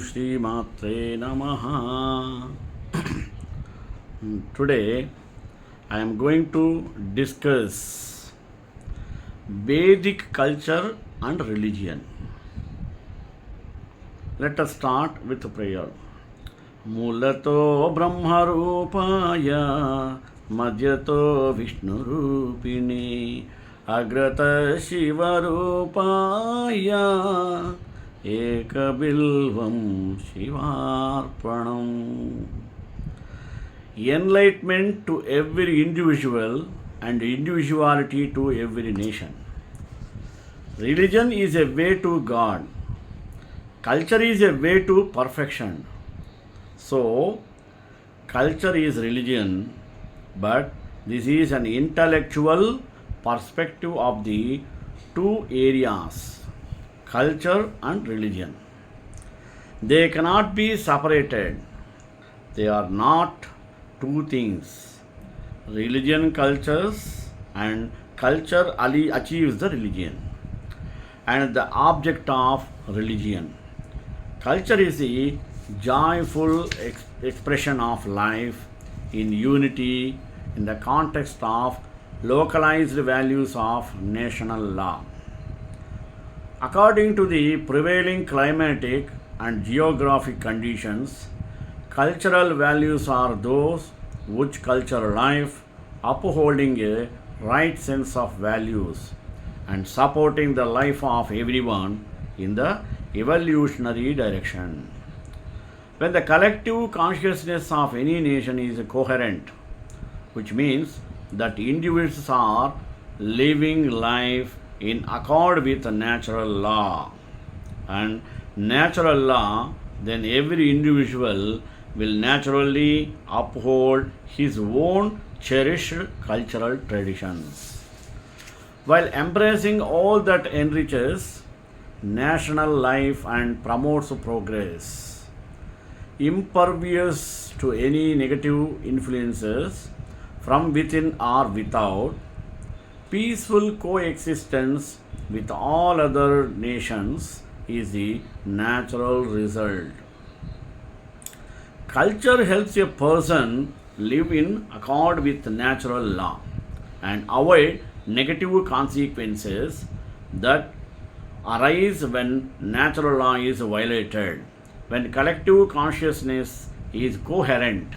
Shri Matre Namaha. Today I am going to discuss Vedic culture and religion. Let us start with prayer. Mulato Brahmarupaya Madhyato Vishnurupini Agrata Shivarupaya Ekabilvam Shivarpanam. Enlightenment to every individual and individuality to every nation. Religion is a way to God. Culture is a way to perfection. So, culture is religion, but this is an intellectual perspective of the two areas, culture and religion. They cannot be separated. They are not two things. Religion cultures and culture achieves the religion and the object of religion. Culture is the joyful expression of life in unity in the context of localized values of national law. According to the prevailing climatic and geographic conditions, cultural values are those which culture life, upholding a right sense of values and supporting the life of everyone in the evolutionary direction. When the collective consciousness of any nation is coherent, which means that individuals are living life in accord with natural law and natural law, then every individual will naturally uphold his own cherished cultural traditions, while embracing all that enriches national life and promotes progress, impervious to any negative influences from within or without. Peaceful coexistence with all other nations is the natural result. Culture helps a person live in accord with natural law and avoid negative consequences that arise when natural law is violated. When collective consciousness is coherent,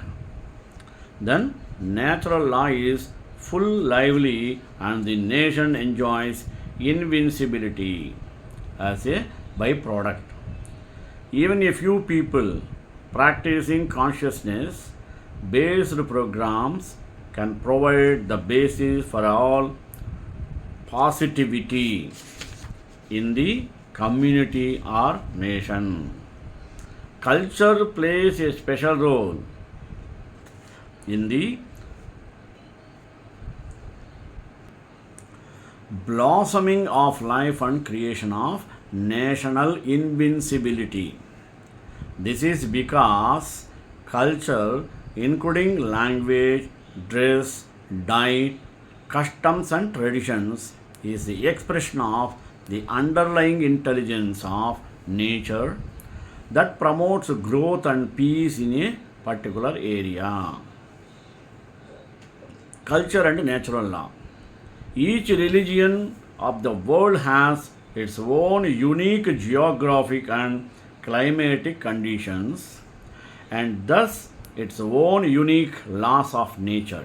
then natural law is full lively and the nation enjoys invincibility as a byproduct. Even a few people practicing consciousness based programs can provide the basis for all positivity in the community or nation. Culture plays a special role in the blossoming of life and creation of national invincibility. This is because culture, including language, dress, diet, customs, and traditions, is the expression of the underlying intelligence of nature that promotes growth and peace in a particular area. Culture and natural law. Each religion of the world has its own unique geographic and climatic conditions and thus its own unique laws of nature.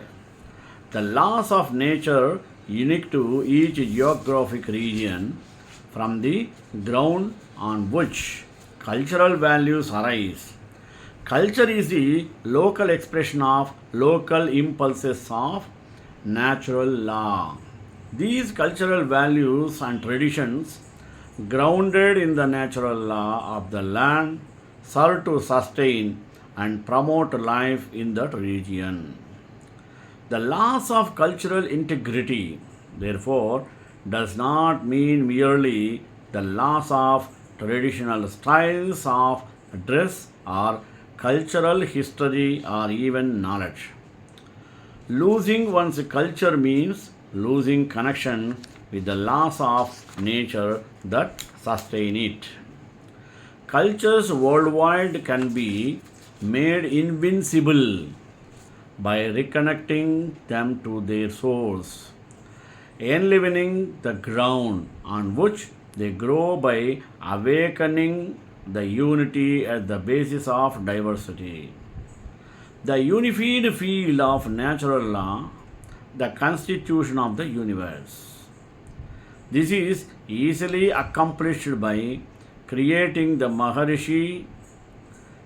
The laws of nature unique to each geographic region from the ground on which cultural values arise. Culture is the local expression of local impulses of natural law. These cultural values and traditions, grounded in the natural law of the land, serve to sustain and promote life in that region. The laws of cultural integrity, therefore, does not mean merely the laws of traditional styles of dress or cultural history or even knowledge. Losing one's culture means losing connection with the laws of nature that sustain it. cultures worldwide can be made invincible by reconnecting them to their source, enlivening the ground on which they grow by awakening the unity at the basis of diversity. The unified field of natural law, the constitution of the universe. This is easily accomplished by creating the Maharishi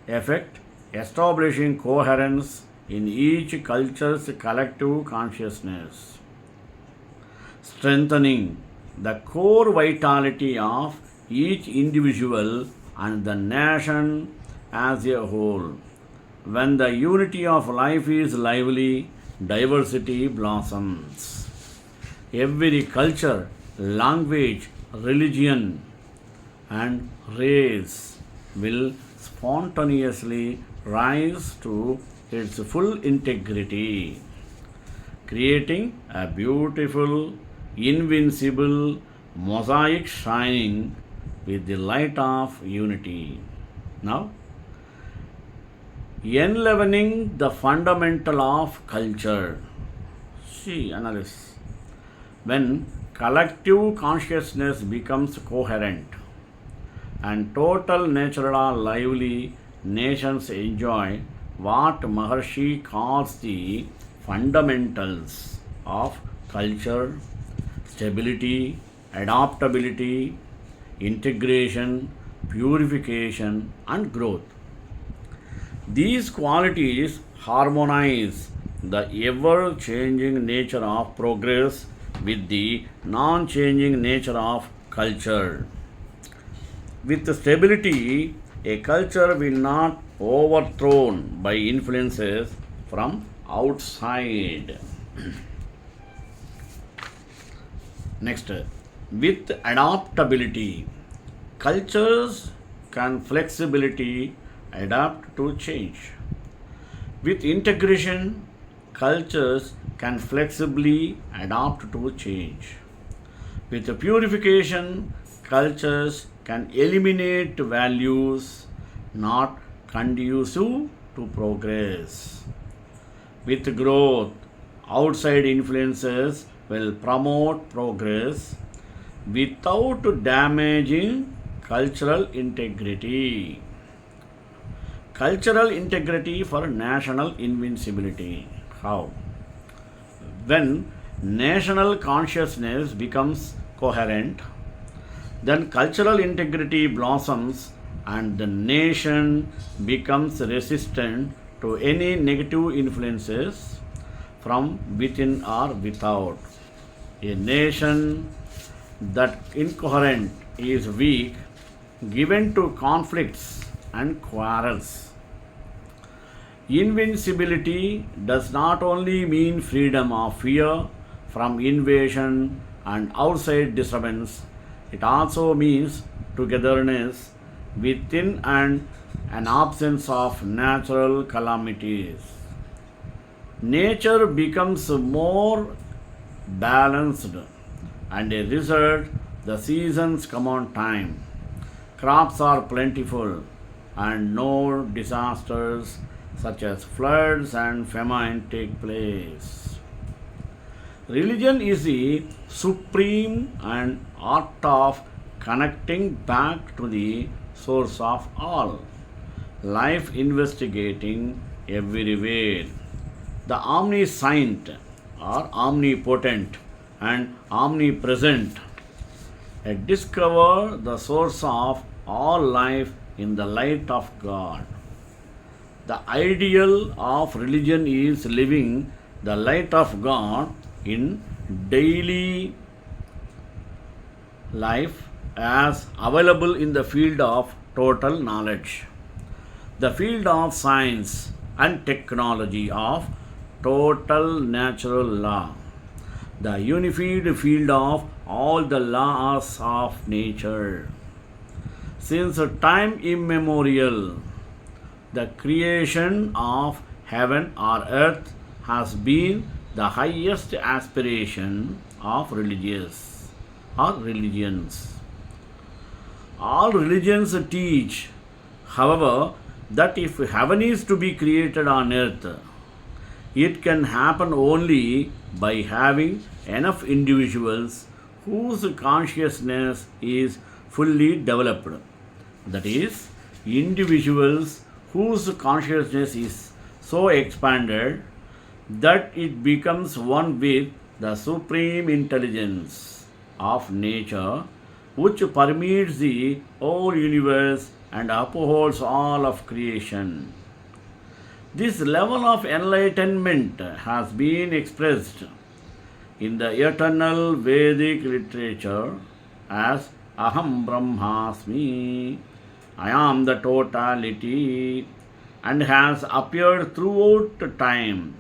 effect, establishing coherence in each culture's collective consciousness, strengthening the core vitality of each individual and the nation as a whole. When the unity of life is lively, diversity blossoms. Every culture, language, religion, and race will spontaneously rise to its full integrity, creating a beautiful, invincible mosaic shining with the light of unity. Now, enlivening the fundamental of culture. See, analysis. When collective consciousness becomes coherent and total natural lively, nations enjoy what Maharshi calls the fundamentals of culture: stability, adaptability, integration, purification, and growth. These qualities harmonize the ever changing nature of progress with the non changing nature of culture. With stability, a culture will not overthrown by influences from outside. Next, with adaptability, cultures can flexibility adapt to change. With integration, cultures can flexibly adapt to change. With purification, cultures can eliminate values not conducive to progress. With growth, outside influences will promote progress without damaging cultural integrity. Cultural integrity for national invincibility. How? When national consciousness becomes coherent, then cultural integrity blossoms and the nation becomes resistant to any negative influences from within or without. A nation that incoherent is weak, given to conflicts and quarrels. Invincibility does not only mean freedom of fear from invasion and outside disturbance, it also means togetherness within and an absence of natural calamities. Nature becomes more balanced, and a result, the seasons come on time. Crops are plentiful, and no disasters such as floods and famine take place. Religion is the supreme and art of connecting back to the source of all life, investigating everywhere. The omniscient or omnipotent and omnipresent discover the source of all life in the light of God. The ideal of religion is living the light of God in daily life as available in the field of total knowledge, the field of science and technology of total natural law, the unified field of all the laws of nature. Since time immemorial, the creation of heaven or earth has been the highest aspiration of religious or religions. All religions teach However, that if heaven is to be created on earth, it can happen only by having enough individuals whose consciousness is fully developed. That is, individuals whose consciousness is so expanded that it becomes one with the supreme intelligence of nature, which permeates the whole universe and upholds all of creation. This level of enlightenment has been expressed in the eternal Vedic literature as Aham Brahmasmi, I am the totality, and has appeared throughout time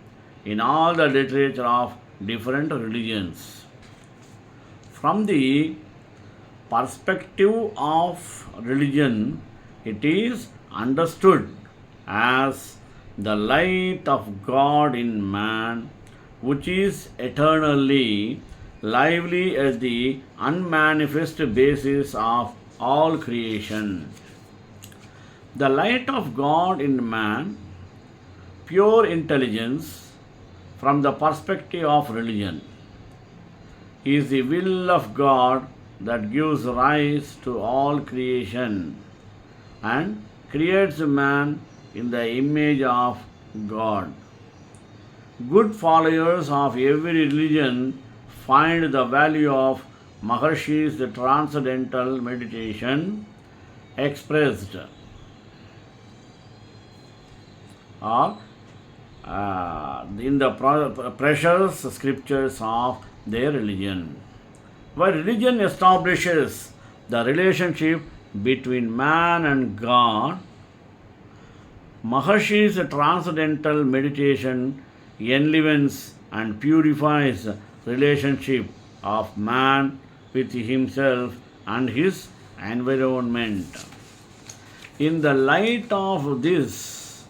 in all the literature of different religions. From the perspective of religion, it is understood as the light of God in man, which is eternally lively as the unmanifest basis of all creation. The light of God in man, pure intelligence from the perspective of religion, is the will of God that gives rise to all creation and creates man in the image of God. Good followers of every religion find the value of Maharshi's transcendental meditation expressed or in the precious scriptures of their religion. Where religion establishes the relationship between man and God, Maharshi's transcendental meditation enlivens and purifies the relationship of man with himself and his environment. In the light of this,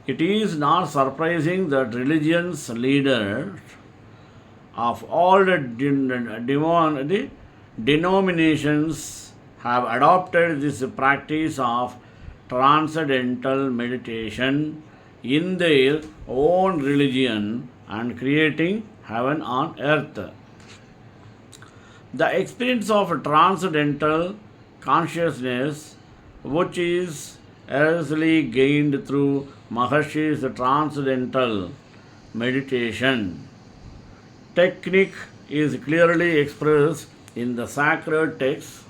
it is not surprising that religion's leaders of all the denominations have adopted this practice of transcendental meditation in their own religion and creating heaven on earth. The experience of transcendental consciousness, which is earthly gained through Maharshi's transcendental meditation technique, is clearly expressed in the sacred texts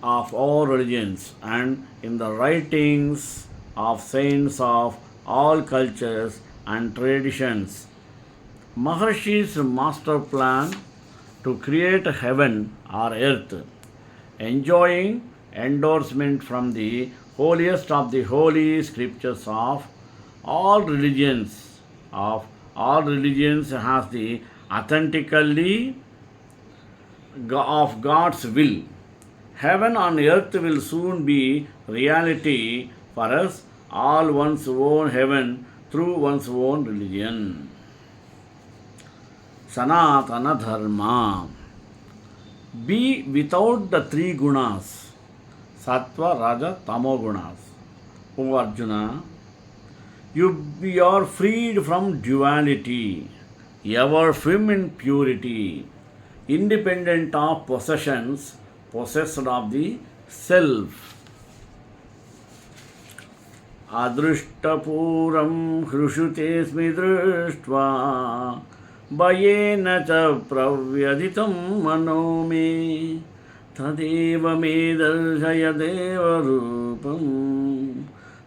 of all religions and in the writings of saints of all cultures and traditions. Maharshi's master plan to create heaven or earth, enjoying endorsement from the holiest of the holy scriptures of all religions, has the authentically of God's will. Heaven on earth will soon be reality for us, all one's own heaven through one's own religion. Sanatana Dharma. Be without the three gunas, Sattva, Raja, Tamo gunas. O Arjuna, you are freed from duality, ever firm in purity, independent of possessions, possessed of the self. Adrushtapuram hrushutesmi društva भयेन च प्रव्यथितं मनो मे तदेव मे दर्शय देवरूपं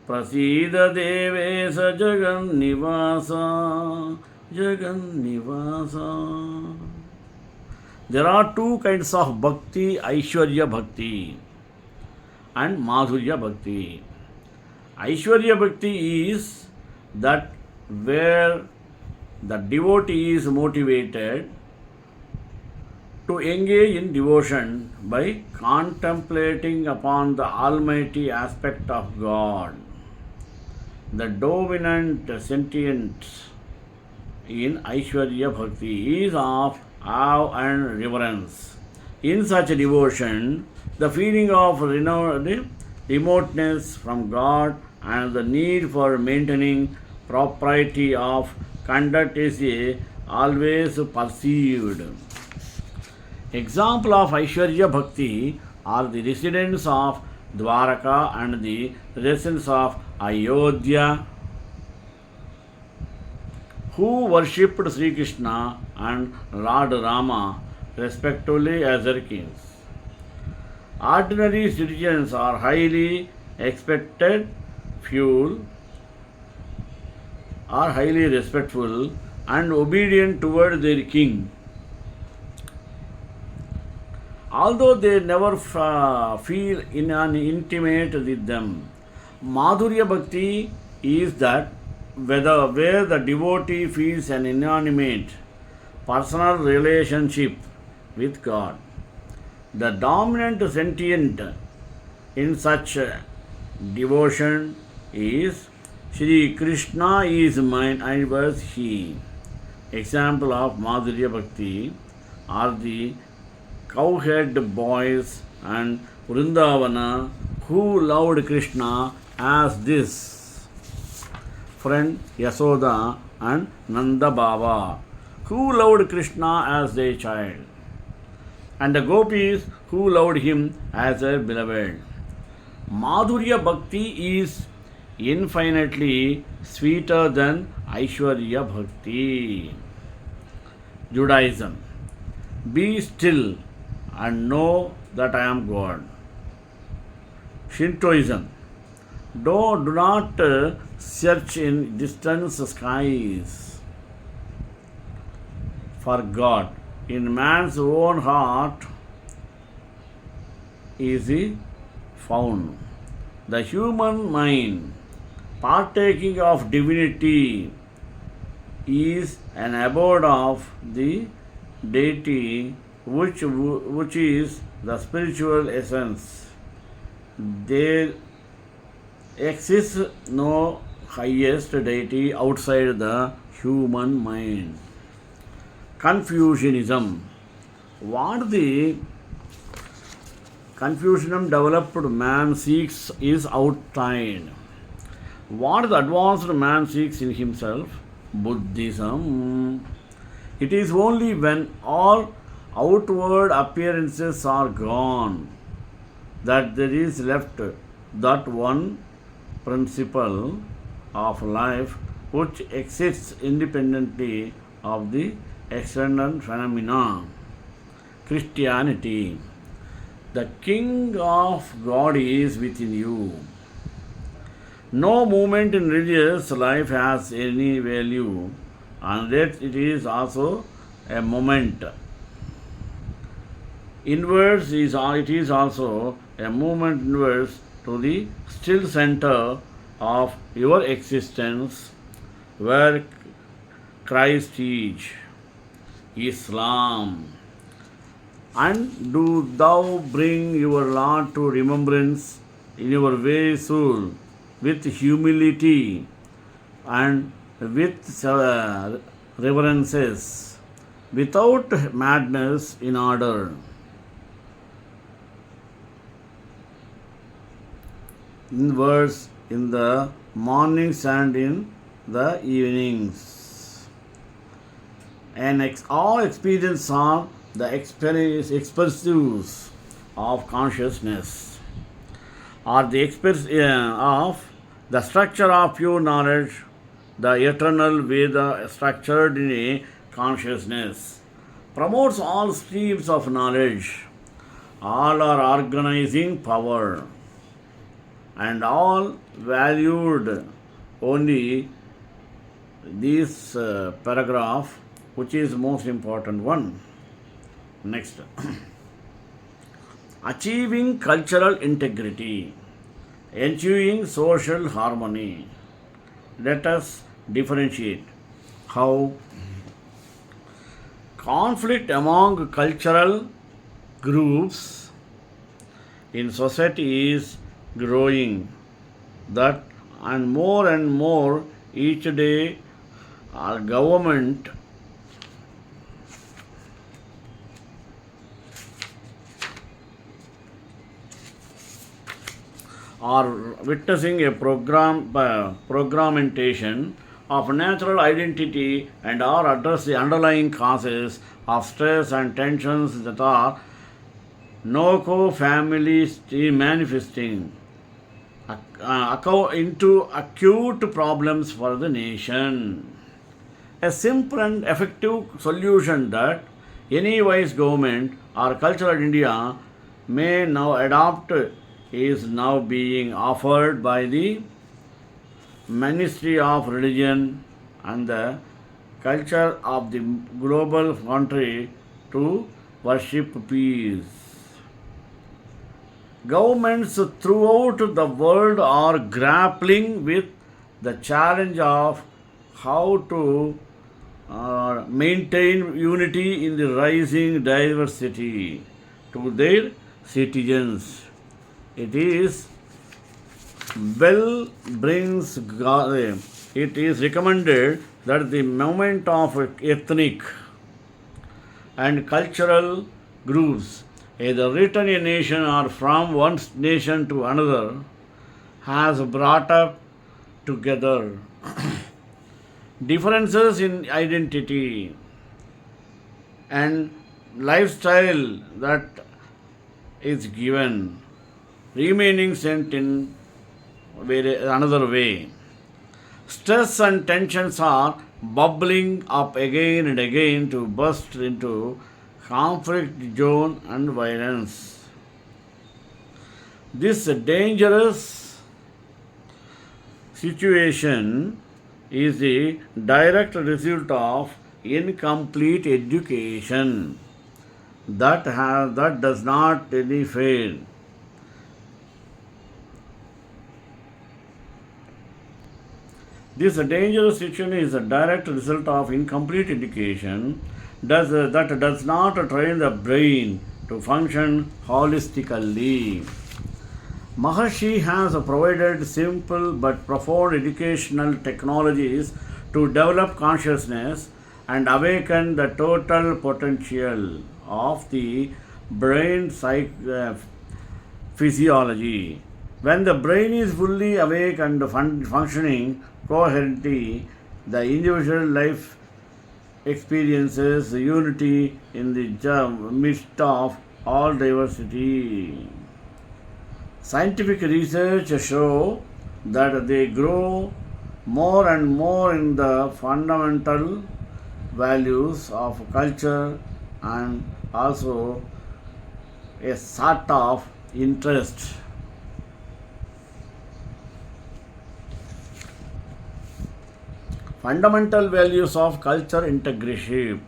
प्रसीद Devesh जगन्निवासा. There are two kinds of bhakti, Aishwarya bhakti and Madhurya bhakti. Aishwarya bhakti is that where the devotee is motivated to engage in devotion by contemplating upon the almighty aspect of God. The dominant sentient in Aishwarya Bhakti is of awe and reverence. In such devotion, the feeling of remoteness from God, and the need for maintaining propriety of conduct is always perceived. Example of Aishwarya Bhakti are the residents of Dwaraka and the residents of Ayodhya who worshipped Sri Krishna and Lord Rama respectively as their kings. Ordinary citizens are highly expected, fuel, are highly respectful and obedient toward their king. Although they never feel intimate with them. Madhurya Bhakti is that where the devotee feels an inanimate personal relationship with God. The dominant sentient in such devotion is Shri Krishna is mine, I was he. Example of Madhurya Bhakti are the cowherd boys and Vrindavana who loved Krishna as this friend Yasoda and Nanda Baba who loved Krishna as their child, and the gopis who loved him as their beloved. Madhurya Bhakti is infinitely sweeter than Aishwarya Bhakti. Judaism. Be still and know that I am God. Shintoism. Do not search in distant skies for God. In man's own heart is he found. The human mind, partaking of divinity, is an abode of the deity which is the spiritual essence. There exists no highest deity outside the human mind. Confucianism. What the Confucianism developed man seeks is outside. What the advanced man seeks in himself? Buddhism. It is only when all outward appearances are gone that there is left that one principle of life which exists independently of the external phenomena. Christianity. The King of God is within you. No movement in religious life has any value, and yet it is also a moment. It is also a movement inwards to the still center of your existence, where Christ teach Islam. And do thou bring your Lord to remembrance in your very soul with humility and with reverences, without madness, in order. In words, in the mornings and in the evenings. And all experience are the expressives of consciousness, or the of the structure of pure knowledge, the eternal Veda structured in a consciousness, promotes all streams of knowledge. All are organizing power, and all valued only this paragraph, which is most important one. Next. Achieving cultural integrity, ensuring social harmony. Let us differentiate how conflict among cultural groups in society is growing, that and more each day our government are witnessing a programmentation of natural identity and are address the underlying causes of stress and tensions that are no family manifesting into acute problems for the nation. A simple and effective solution that any wise government or cultural India may now adopt is now being offered by the Ministry of Religion and the Culture of the global country to worship peace. Governments throughout the world are grappling with the challenge of how to maintain unity in the rising diversity to their citizens. It is well brings it is recommended that the movement of ethnic and cultural groups, either written in a nation or from one nation to another, has brought up together differences in identity and lifestyle that is given, remaining sent in another way. Stress and tensions are bubbling up again and again to burst into conflict zone and violence. This dangerous situation is the direct result of incomplete education that does not any fail. This dangerous situation is a direct result of incomplete education that does not train the brain to function holistically. Maharshi has provided simple but profound educational technologies to develop consciousness and awaken the total potential of the brain physiology. When the brain is fully awake and functioning coherently, the individual life experiences unity in the midst of all diversity. Scientific research show that they grow more and more in the fundamental values of culture and also a sort of interest. Fundamental values of culture integrity.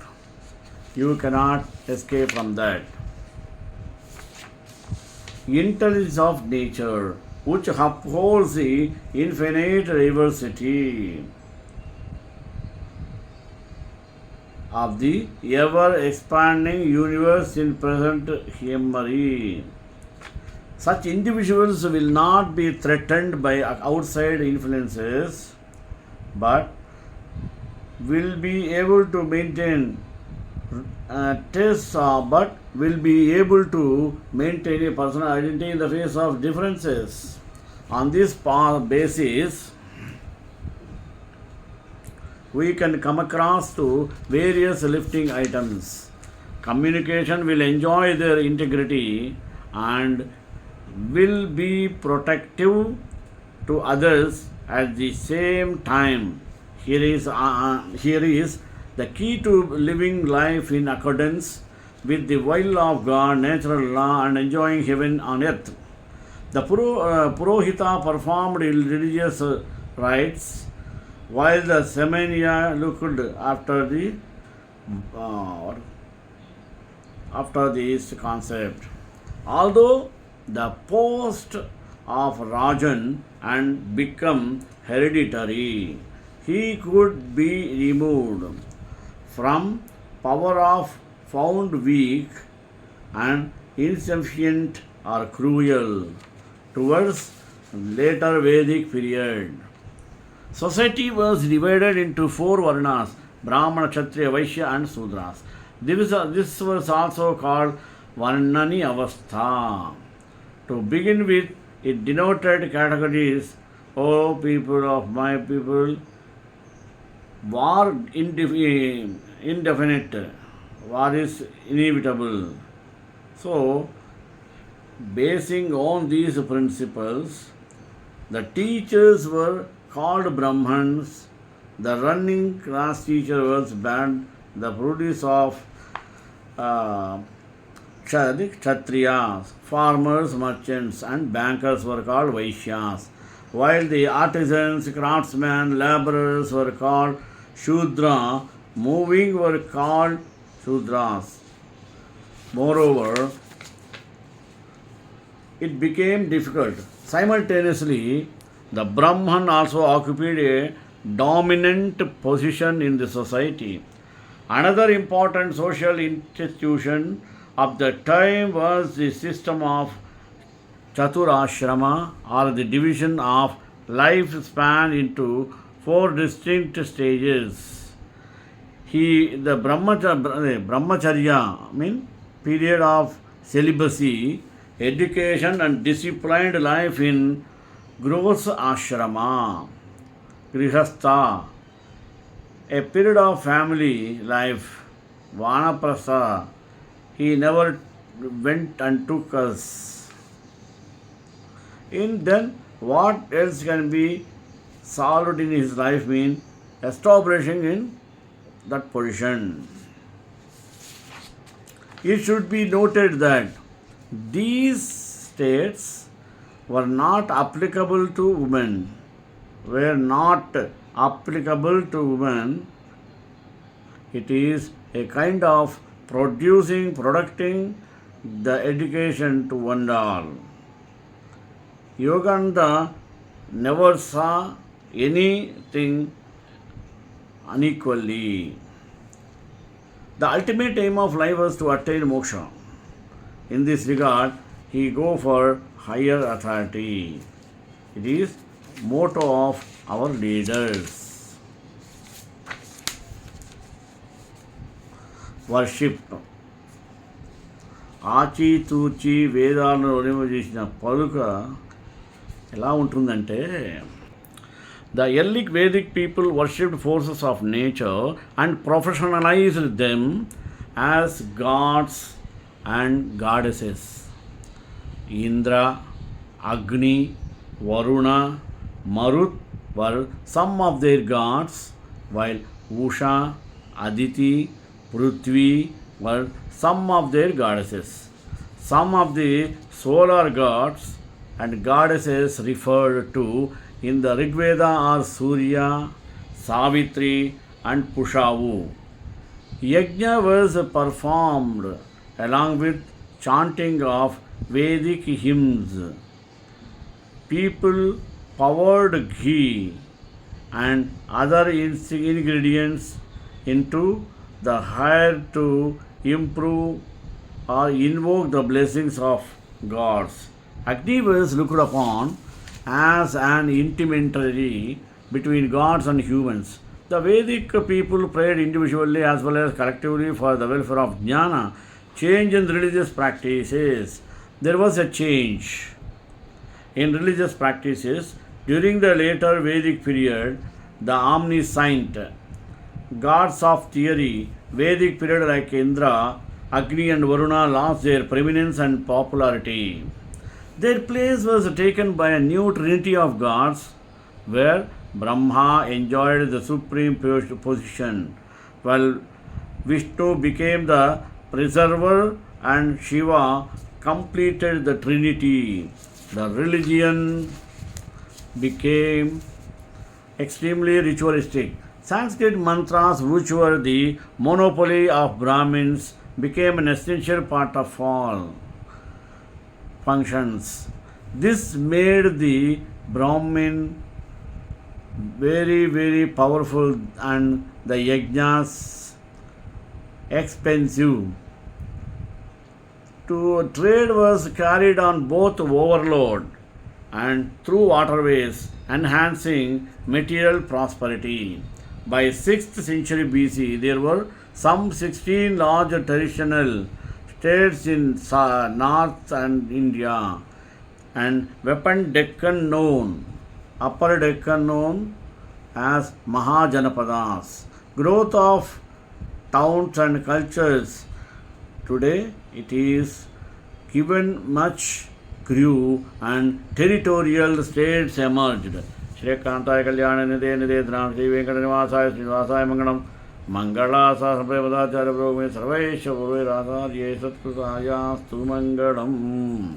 You cannot escape from that. Intelligence of nature, which upholds the infinite diversity of the ever expanding universe in present memory. Such individuals will not be threatened by outside influences but will be able to maintain but will be able to maintain a personal identity in the face of differences. On this basis, we can come across to various lifting items. Communication will enjoy their integrity and will be protective to others at the same time. Here is the key to living life in accordance with the will of God, natural law, and enjoying heaven on earth. The Purohita performed religious rites while the Semenya looked after this concept. Although the post of Rajan and become hereditary, he could be removed from power of found weak and insufficient or cruel towards later Vedic period. Society was divided into four varnas: Brahmana, Kshatriya, Vaishya and Sudras. This was also called Varnani Avastha. To begin with, It denoted categories, O people of my people, war indefinite, war is inevitable. So, basing on these principles, the teachers were called Brahmans, the running class teacher was banned, the produce of uh, Kshatriyas, farmers, merchants, and bankers were called Vaishyas, while the artisans, craftsmen, laborers were called Shudra, moving were called Shudras. Moreover, it became difficult. Simultaneously, the Brahman also occupied a dominant position in the society. Another important social institution of the time was the system of Chaturashrama, or the division of lifespan into four distinct stages. The brahmacharya mean period of celibacy, education and disciplined life in Grosa Ashrama, Grihastha, a period of family life, Vanaprastha. He never went and took us. In then, what else can be solved in his life mean establishing in that position. It should be noted that these states were not applicable to women, It is a kind of producing the education to one all. Yogananda never saw anything unequally. The ultimate aim of life was to attain moksha. In this regard, he go for higher authority. It is motto of our leaders. Worship. ఆచితూచి వేదాలను ఒలింప చేసిన పలుక ఎలా ఉంటుందంటే the early Vedic people worshipped forces of nature and professionalized them as gods and goddesses. Indra, Agni, Varuna, Marut were some of their gods, while Usha, Aditi, Prithvi were some of their goddesses. Some of the solar gods and goddesses referred to in the Rig Veda are Surya, Savitri, and Pushavu. Yajna was performed along with chanting of Vedic hymns. People poured ghee and other ingredients into the hair to improve or invoke the blessings of gods. Agni was looked upon as an intermediary between gods and humans. The Vedic people prayed individually as well as collectively for the welfare of jnana. Change in religious practices. There was a change in religious practices during the later Vedic period. The omniscient gods of theory, Vedic period like Indra, Agni and Varuna lost their preeminence and popularity. Their place was taken by a new trinity of gods, where Brahma enjoyed the supreme position, while Vishnu became the preserver and Shiva completed the trinity. The religion became extremely ritualistic. Sanskrit mantras, which were the monopoly of Brahmins, became an essential part of all functions. This made the Brahmin very, very powerful and the yajnas expensive. Trade was carried on both overload and through waterways, enhancing material prosperity. By 6th century BC, there were some 16 large traditional states in North and India. and Weapon Deccan known, Upper Deccan known as Mahajanapadas. Growth of towns and cultures. Today it is given much grew and territorial states emerged. Shrekantai Kalyana Nide Nide Dram Sri Venkatanivasaaya Srinivasaya Mangalam Mangala Sahapredacharya Brahme Sarvesha Purve Radha Ye Satkutaya Stu Mangalam.